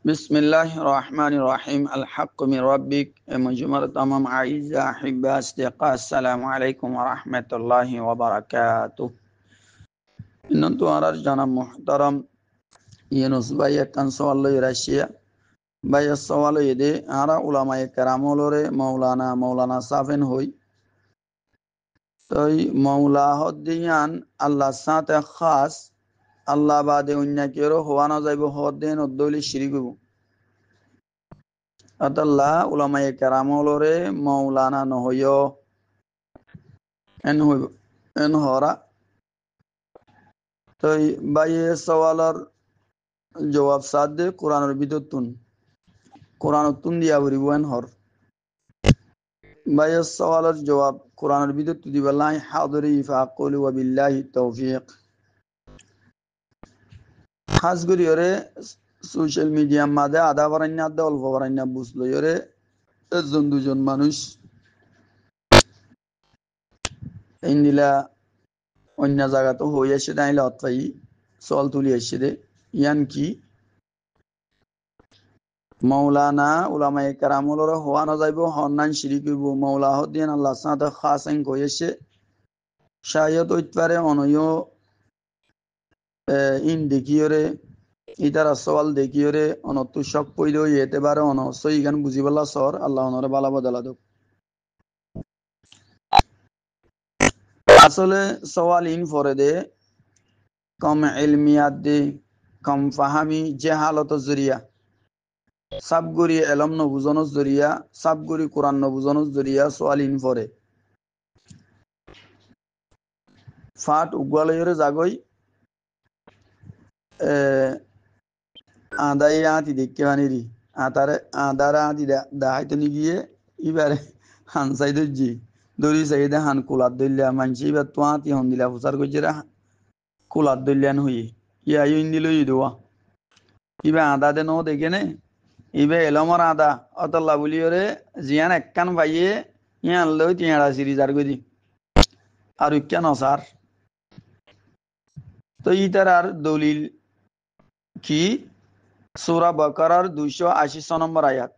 बिस्मिल्लाहिर्रहमानिर्रहीम अल-हक़्क़ु मिन रब्बिक मुजमर तमाम आइज़ा अहिब्बा अस्दिक़ा अस्सलामु अलैकुम व रहमतुल्लाहि व बरकातुहु। इन्नतु आरार जना मुहतरम Yunus Baye kan sawallo Russia Baye sawallo yede ara ulama karamolore Maulana Safen hoy toy Maula hodiyan Allah sate khas Allah bade unya kero hoana jaibo hodden oddoli shirigu Atalla ulama karamolore Maulana no hoyo en hora toy Baye sawalar jawab sadde Quranor bidotun Quranotun dia buriwan hor Baye sawalar jawab Quranor bidotu di wallahi hadiri fa aqulu wa billahi tawfiq khas guri yore social media made ada baranya da olfo baranya buslo yore ezon dujon manush indila onya jaga to hoye shedai lotfai sol tuli eshide yanki Maulana ulama karamolore hoana jaibo honnan shirikibu Maula hodien Allah sate khasen koyeshe shayad oitpare onoyo in dekiore itara sawal dekiore onottu shok poido yete bare ono so igan bujiballa sor Allah onore bala badala do আসলে সওয়াল in ফরদে কম ইলমিয়াত দে কম ফাহামি জাহালত জরিয়া সাবগুরি এলম ন বুঝন জরিয়া সাবগুরি কোরআন ন বুঝন জরিয়া সওয়াল in ফরে ফাট উগওয়ালয়রে জাগই আদাই আতি দেখতে বানিরি আতারে আদারা আতি দাহাইতে নি গিয়ে ইবারে হানসাই দজি দরি সাইদে হান কুলাত দইলা মানসি ইবা তো আতি হন দিলা ফুসার গজরা কুলাত দইলান হই ইয়া ইন্দিলো ইদোয়া ইবা আদা দে নো দেখেনে ইবে এলমর আদা অতল্লা বলিওরে জিয়ান একখান ভাইয়ে ইয়ান লই তিয়াড়া সিরিজার গদি আর কেন স্যার তো ইতার দলিল কি সূরা বাকারার 280 নম্বর আয়াত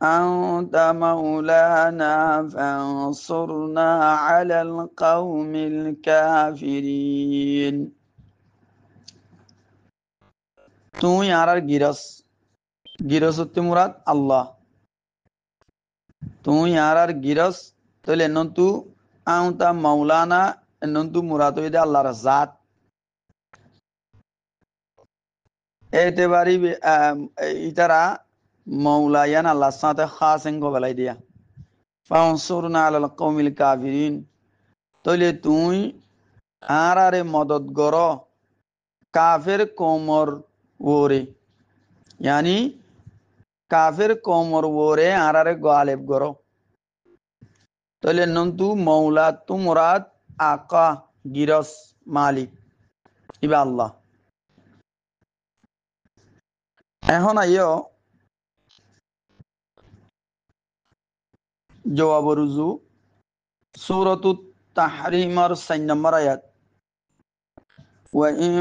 أنت مولانا فانصرنا على القوم الكافرين তুই আর গিরস হতে মুরাদ আল্লাহ তুই আর গিরস তাহলে নন্তু আউতা মাওলানা নন্তু মুরাদ হইতে আল্লাহর জাত এতেবারি ইতারা মাওলায়ান আল্লাহর সাথে খাসেন গলায় দিয়া ফানসুরনা আলাল কওমিল কাফিরিন তাহলে তুই আরে মদত গর কাফের কওমর ওরে यानी কাফের কওমর ওরে আরে গালিব গর তাহলে নন্তু মাওলা তু মুরাদ আকা গিরস মালিক ইবা আল্লাহ এখন আইও জবাব রুজু সূরাতুত তাহরিমার 4 নম্বর আয়াত وإن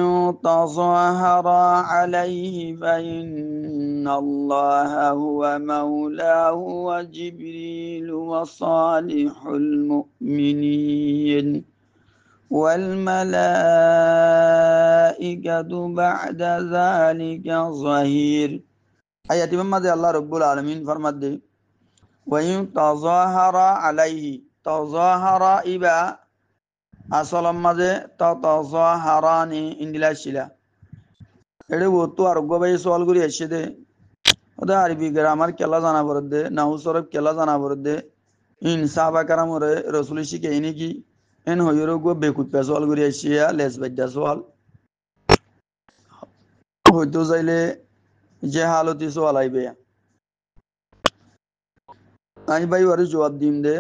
تظاهر عليه فإن الله هو مولاه وجبريل وصالح المؤمنين والملائكة بعد ذلك ظهير آيات محمد الله رب العالمين فرمد وإن تظاهر عليه تظاهر إبا আসলম মাঝে তাজাহারানি ইন্দিলা শিলা এড়ে বতু আর গবাই সওয়াল করি এসে দে ওদা আরবি গ্রামার কেলা জানা বরদে নাহু সরব কেলা জানা বরদে ইন সাহাবা কারামরে রাসূল শিখে ইনি কি এন হয়রো গো বেকুত পে সওয়াল করি এসিয়া লেস বাদ্দা সওয়াল হয়তো যাইলে যে হালতি সওয়াল আইবে আমি ভাই ওর জবাব দিম দে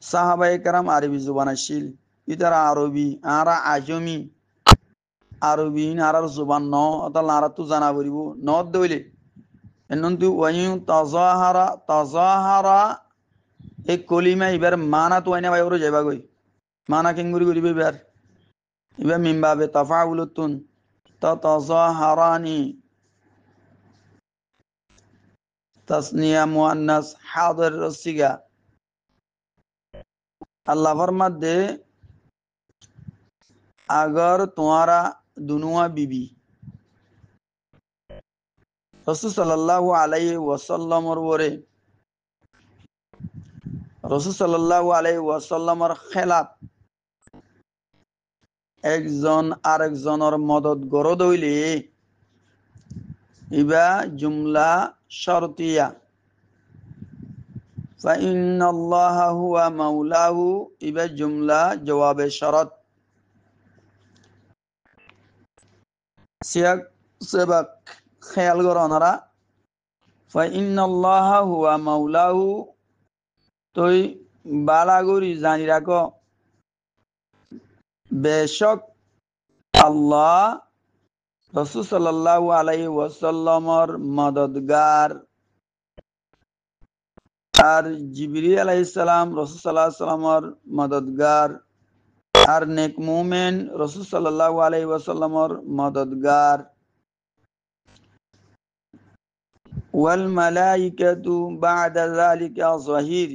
সাহাবায়ে কারাম আরবি জুবান শিল ইতারা আরবি আরা আজমি আরবি আরার জুবান ন অতাল আরা তু জানা বরিব ন দইলে এনন্তু ওয়ায়ু তাজাহারা এই কলিমা ইবার মানা তো আইনা ভাই ওর যাইবা গই মানা কিংগুরি করিবে ইবার ইবার মিমবাবে তাফাউলুতুন তাজাহারানি তাসনিয়া মুআন্নাস হাদির রসিগা अल्लाह फरमात दे अगर तुम्हारा दुनुआ बीबी रसूल सल्लल्लाहु अलैहि वसल्लम और वरे रसूल सल्लल्लाहु अलैहि वसल्लम और खिलाफ একজন আরেকজনের মদত গরদ হইলে ইবা জুমলা শর্তিয়া فإن الله هو مولاه ইবা জুমলা জবাবে শরত সিয়াক সেবাক খেয়াল করো ওনারা فإن الله هو مولاه তুই বালাগুরি জানি রাখো বেশক আল্লাহ রাসূল সাল্লাল্লাহু আলাইহি ওয়াসাল্লামের মদদগার আর জিবরিল আলাইহিস সালাম রাসূল সাল্লাল্লাহু আলাইহি ওয়াসাল্লামের মদদগার আর নেক মুমিন রাসূল সাল্লাল্লাহু আলাইহি ওয়াসাল্লামের মদদগার ওয়াল মালাইকাতু বা'দা যালিকা যাহির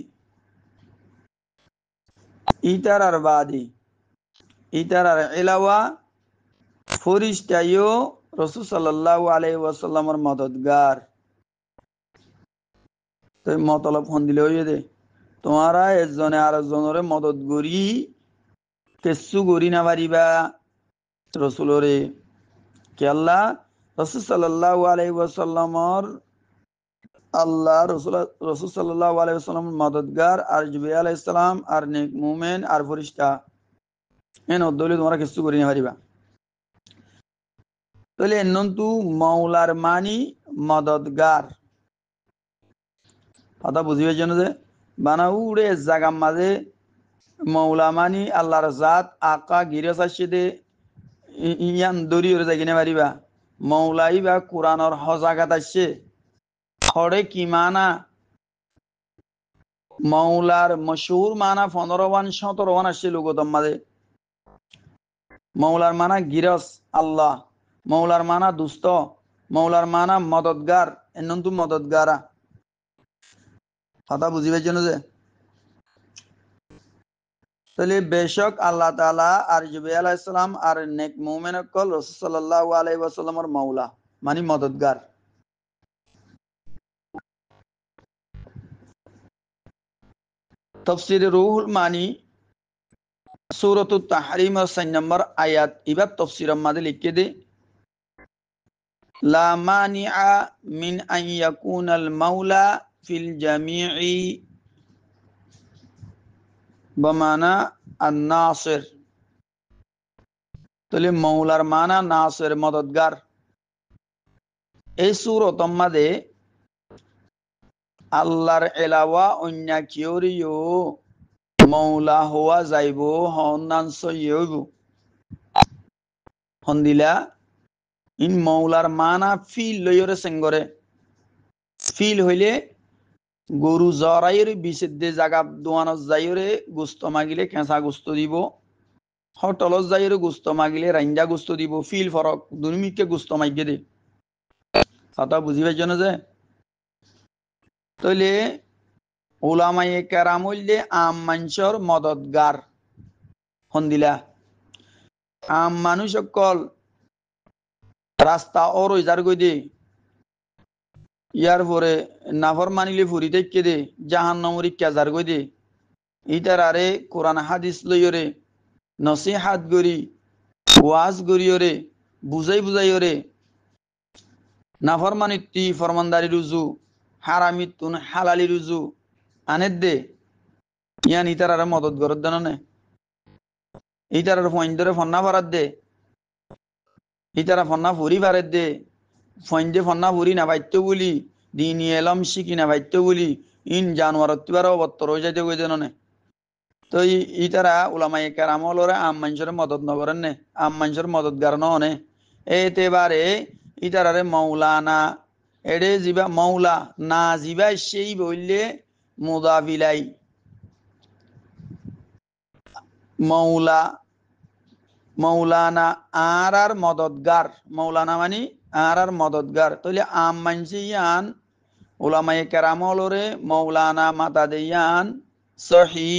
ইতারার বাদী ইতারার এলাওয়া ফরিস্তায়ও রাসূল সাল্লাল্লাহু আলাইহি ওয়াসাল্লামের মদদগার তো মতলব ফোন দিলে হইয়ে দে তোমারা একজনে আরেকজনের মদত করি কেসু করি না পারিবা রাসূলরে কে আল্লাহ রাসূল সাল্লাল্লাহু আলাইহি ওয়াসাল্লামের আল্লাহ রাসূল সাল্লাল্লাহু আলাইহি ওয়াসাল্লামের মদদগার আর জিবরিল আলাইহিস সালাম আর নেক মুমিন আর ফেরেশতা এন দলিল তোমরা কিছু করি না পারিবা তাহলে এনন্তু মাওলার মানি মদদগার কথা বুঝিবে জন্য যে বানাউড়ে জাগার মাঝে মাওলা মানি আল্লাহর জাত আকা গিরস আসছে দে ইয়ান দরিয়র যাই না পারিবা মাওলাই বা কোরআনর হজাগাত আসছে হরে কি মানা মাওলার মশহুর মানা 15 17 আসছে লোকতম মাঝে মাওলার মানা গিরস আল্লাহ মাওলার মানা দুস্ত মাওলার মানা মদদগার এনন্তু মদদগারা কথা বুঝিবার জন্য যে তাহলে বেশক আল্লাহ তাআলা আর জিবরিল আলাইহিস সালাম আর নেক মুমিন কল রাসূল সাল্লাল্লাহু আলাইহি ওয়াসাল্লামের মাওলা মানে মদদগার তাফসীরে রুহুল মানি সূরাতুত তাহরিম 4 নম্বর আয়াত ইবাব তাফসীরের মাঝে লিখে দে লা মানিআ মিন আন ইয়াকুনাল মাওলা ফিল জামিই বমানা আন-নাসির তাহলে মাওলার মানা নাসির মদদগার এই সূরাতের মাঝে আল্লাহর এলাওয়া অন্য কেউরিও মাওলা হওয়া যাইব হন্নান সইব হন্দিলা ইন মাওলার মানা ফিল লয়রে সেঙ্গরে ফিল হইলে গরু জরাইর বিশুদ্ধে জায়গা দোয়ানত যাইরে গোস্ত মাগিলে কেঁচা গোস্ত দিব হটলত যাইরে গোস্ত মাগিলে রাইন্দা গোস্ত দিব ফিল ফরক দুনিমিকে গোস্ত মাগিয়ে দে কথা বুঝিবার জন্য যে তাইলে উলামায়ে কেরাম হইলে আম মানুষের মদদগার হন্দিলা আম মানুষ সকল রাস্তা ওর যার গই দে ইয়ার পরে নাফর মানিলে ফুরি থেকে দে জাহান্নামরি কেজার গই দে ইটার আরে কোরআন হাদিস লইরে নসিহাত গরি ওয়াজ গরিয়রে বুঝাই বুঝাইরে নাফর মানিতি ফরমানদারি রুজু হারামি তুন হালালি রুজু আনের দে ইয়ান ইটার আরে মদত গরদ দেন নে ইটার আর ফইন ধরে ফন্না ফারাত দে ইটারা ফন্না ফুরি ফারেত দে ফইন্দে ফন্না ফুরি না বাইত্য বলি দিনী এলম শিখি না বাইত্য বলি ইন জানোয়ারত তিবার অবত্তর হয়ে যাইতে গই দেন নে তো ইটারা উলামায়ে কেরাম হলরে আম মানুষের মদত নগরেন নে আম মানুষের মদতগার নে এতেবারে ইটারারে মাওলানা এডে জিবা মাওলা না জিবা সেই বললে মুদাফিলাই মাওলা মৌলানা আর মদদগার মৌলানা মানে আর মদদগার তাহলে আম মানছি ইয়ান উলামায়ে কেরামলরে মৌলানা মাতা দেয়ান সহি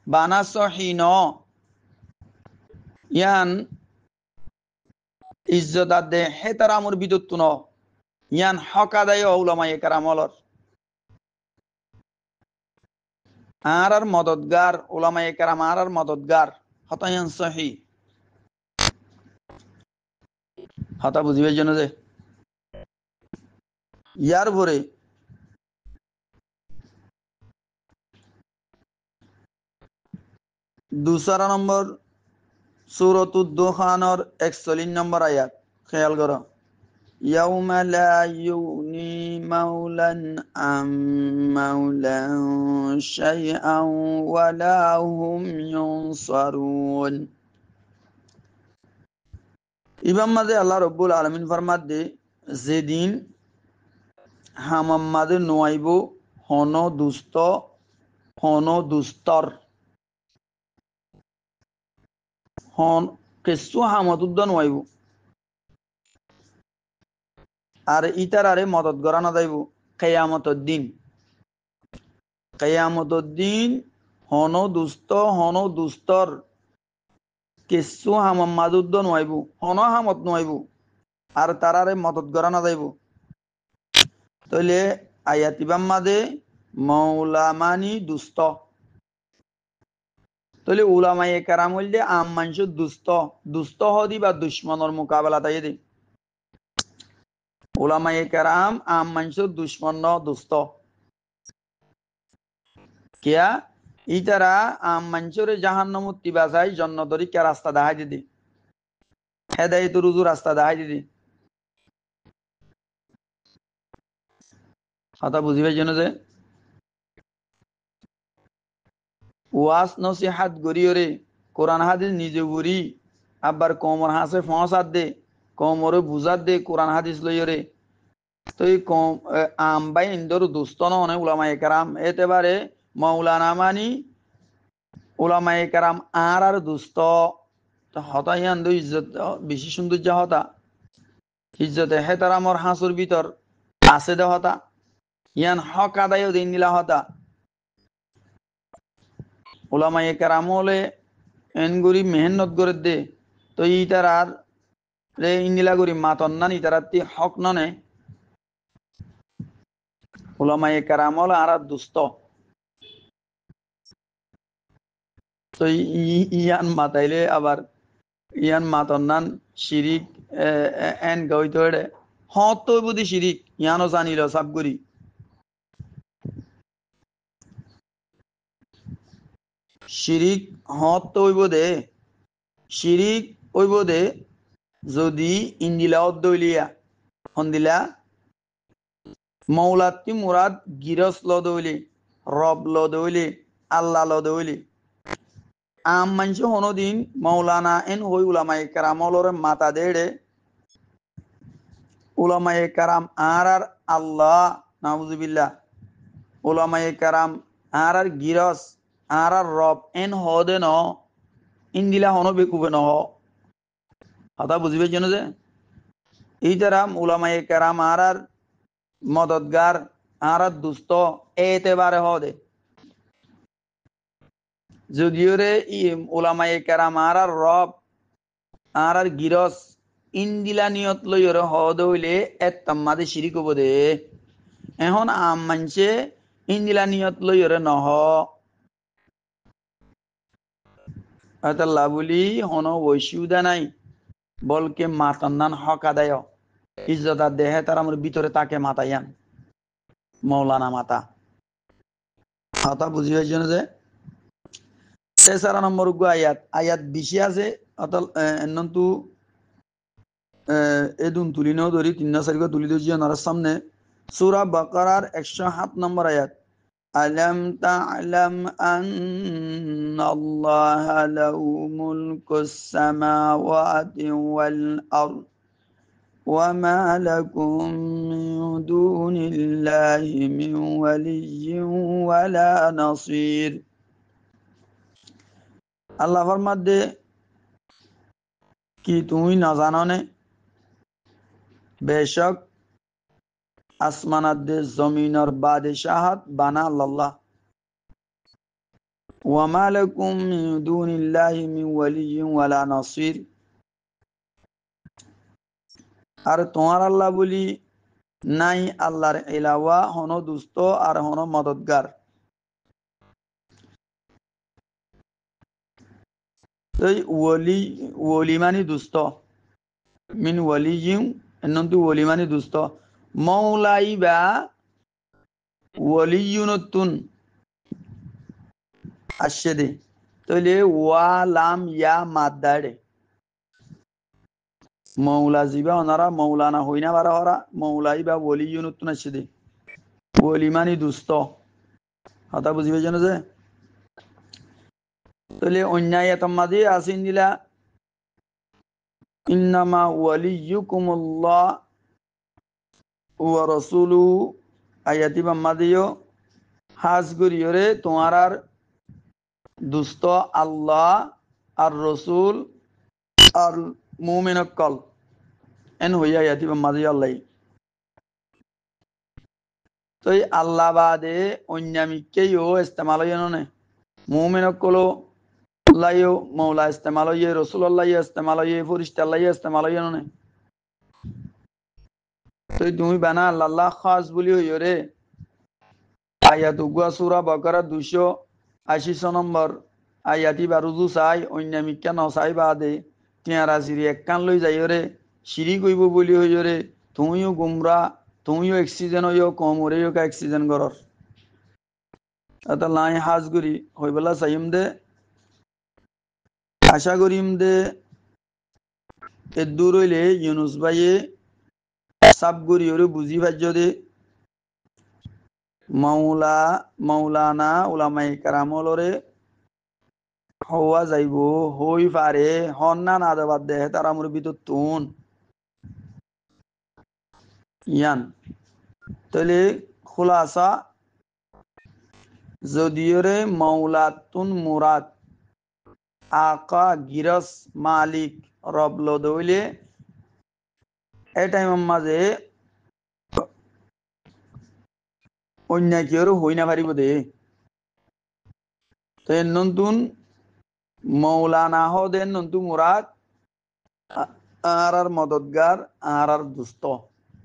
বানা সহি ন ইয়ান ইজ্জত দে হেতারামুর বিদুত্তু ন ইয়ান হকাদায় উলামায়ে কেরামলর আর মদতগার উলামায়ে কেরাম আর মদতগার হতায়ান সহি হতা বুঝিবার জন্য যে ইয়ার পরে दूसरा नंबर सूरतुद दुखानर 41 नंबर आयत ख्याल करो यौम ला युगनी मौलन अम मौलन शैअन वला हुम युनसरुन इमाम मदे अल्लाह रब्बुल आलमीन फरमात दे जेदिन हामम्मादे नुआइबो होनो दुस्तर হন কেসু হামতুদ্দন ওয়াইব আর ইতারারে মদত গরানা যাইব কেয়ামতদ্দিন হন দুস্তর কেসু হামাম্মাদুদ্দন ওয়াইব হন হামত নোয়াইব আর তারারে মদত গরানা যাইব তাইলে আয়াতিবাম মাদে মৌলামানি দুস্ত তাহলে উলামায়ে কেরাম হইলে আম মানুষের দুস্থ হদি বা দুশ্মনের মোকাবেলা তাই দি উলামায়ে কেরাম আম মানুষের দুশ্মন ন দুস্থ কিয়া ইতারা আম মানুষের জাহান্নামত তিবাসাই জন্নতরি কে রাস্তা দেখাই দিদি হেদায়েত রুজু রাস্তা দেখাই দিদি কথা বুঝিবার জন্য যে ওয়াস নসিহাত গরিয়রে কোরআন হাদিস নিজে গরি আবার কমর হাসে ফসাদ দে কমরে বুঝাত দে কোরআন হাদিস লইরে তো এই কম আমবাই ইন্দর দুস্থ নয় উলামায়ে কেরাম এতেবারে মৌলানা মানি উলামায়ে কেরাম আর দুস্থ হতা ইয়ান দু ইজ্জত বেশি সৌন্দর্য হতা ইজ্জতে হেতারামর হাঁসুর ভিতর আছে দে হতা ইয়ান হক আদায় দিন নিলা হতা উলামায়ে কেরাম হলে এনগুরি মেহনত করে দে তো ইতারার রে ইন্দিলা গুরি মাতন নান ইতারাতি হক ননে উলামায়ে কেরাম হল আর দুস্থ তো ইয়ান মাতাইলে আবার ইয়ান মাতন নান শিরিক এন গইতে হত বুঝি শিরিক ইয়ানো জানিল সাবগুরি শিরিক হত হইব দে শিরিক হইব দে যদি ইন্দিলা অদ্দইলিয়া হন্দিলা মৌলাতি মুরাদ গিরস লদইলি রব লদইলি আল্লাহ লদইলি আম মানসি হনদিন মৌলানা এন হই উলামায়ে কেরামলরে মাতা দেড়ে উলামায়ে কেরাম আর আল্লাহ নাউজুবিল্লাহ উলামায়ে কেরাম আর গিরস আর রব এন হদে ন ইন্দিলা হন বেকুবে নহ কথা বুঝিবে জন্য যে এই যারা উলামায়ে কেরাম আর মদতগার আর দুস্থ এতেবারে হদে যদিও রে উলামায়ে কেরাম আর রব আর গিরস ইন্দিলা নিয়ত লইরে হদ হইলে এত্তাম্মাদে শিরিক হব দে এখন আম মানছে ইন্দিলা নিয়ত লইরে নহ আল্লাহ বলি হন বৈশুদা নাই বলকে মাতান্নান হক আদায় ইজ্জত আর দেহে তার আমার ভিতরে তাকে মাতাইয়ান মৌলানা মাতা কথা বুঝিবার জন্য যে 13 নম্বর আয়াত 20 আছে অতল এনন্তু এদুন তুলিনো ধরি 3 তুলি দিয়েছি ওনার সামনে সূরা বাকারার 107 নম্বর আয়াত আলাম তা'লাম আন্নাল্লাহা লাহু মুলকুস সামাওয়াতি ওয়াল আরদ ওয়া মা লাকুম মিন দুনিল্লাহি মিন ওয়ালিয়্যিন ওয়ালা নাসীর আল্লাহ ফরমাতে কি তুমি না জানো নে বেশক আসমানাত দে জমিনর বাদশাহত বানা আল্লাহ ওয়া মা লাকুম মিন দুনিল্লাহি মিন ওয়ালিয়্যিন ওয়ালা নাসির আর তোমার আল্লাহ বলি নাই আল্লাহর এলাওয়া হন দুস্থ আর হন মদতগার এই ওলি ওলি মানে দুস্থ মিন ওয়ালিয়্যিন এনন্তু ওলি মানে দুস্থ মৌলাই বা ওয়ালিয়্যুনতুন আসছে তাহলে ওয়া লাম ইয়া মাদ্দাড়ে মৌলা জিবা ওনারা মৌলানা হইনা বারা হরা মৌলাই বা ওলি ইউনুত্তুন আসছে ওলি মানি দুস্থ কথা বুঝিবে যেন যে তাহলে অন্যায় মাঝে আসিন দিলা ইন্নামা ওয়ালিয়ুকুমুল্লাহ ওয়া রাসূলুহু আয়াতি বাম্মাদিও হাজ করিয়রে তোমার দুস্থ আল্লাহ আর রসুল আর মুমিনকল এন হইয়া আয়াতি বাম্মাদি আল্লাহ তো এই আল্লাহ বাদে অন্যামিকেও ইস্তেমাল হইয়া নে মুমিনকলো আল্লাহও মৌলা ইস্তেমাল হইয়া রসুল আল্লাহ ইস্তেমাল হইয়া ফরিস্তা আল্লাহ ইস্তেমাল হইয়া নে তো তুমি বানা আল্লাহ খাস বলি হইয় রে আয়াত উগুয়া সূরা বাকারা 280 নম্বর আয়াতি বারুজু চাই অন্যামিকা নচাই বাদে তিয়ারা চিরি এককান লৈ যাই রে সিঁড়ি কইব বলি হইয় রে তুমিও গুমরা তুমিও অক্সিজেন হইও কম ওরেও কা অক্সিজেন গরর এটা লাই হাজ করি হইবেলা চাইম দে আশা করিম দে এদূর হইলে ইউনুস ভাইয়ে সাব করি ওরে বুঝি ভাজ্য দে মৌলানা উলামাই কারামলরে হওয়া যাইব হই পারে হন্না না দেবার দেহে তারা মোর ভিতর তুন ইয়ান তাহলে খোলাসা যদিও রে মৌলাতুন মুরাদ আকা গিরস মালিক রব লদইলে এই টাইমের মাঝে অন্য কেউ হই না পারিব দে তো এর নতুন মৌলানা হদেন নতুন মুরাদ আর মদতগার আর দুস্থ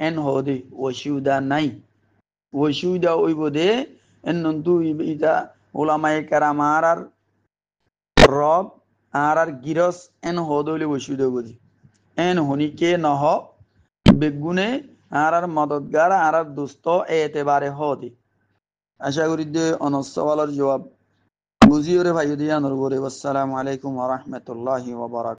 এন হদে অসুবিধা নাই অসুবিধা ওইব দে এন নন্তু ইটা ওলামাই কারাম আর রব আর গিরস এন হদইলে অসুবিধা হইব দে এন হনিকে নহ বেগুনে আর মদতগার আর দুস্থ এতেবারে হদে আশা করি যে অনসওয়ালার জবাব বুঝিও রে ভাই দিয়া নরবরে আসসালামু আলাইকুম ওয়া রাহমাতুল্লাহি ওয়া বারাকাতুহু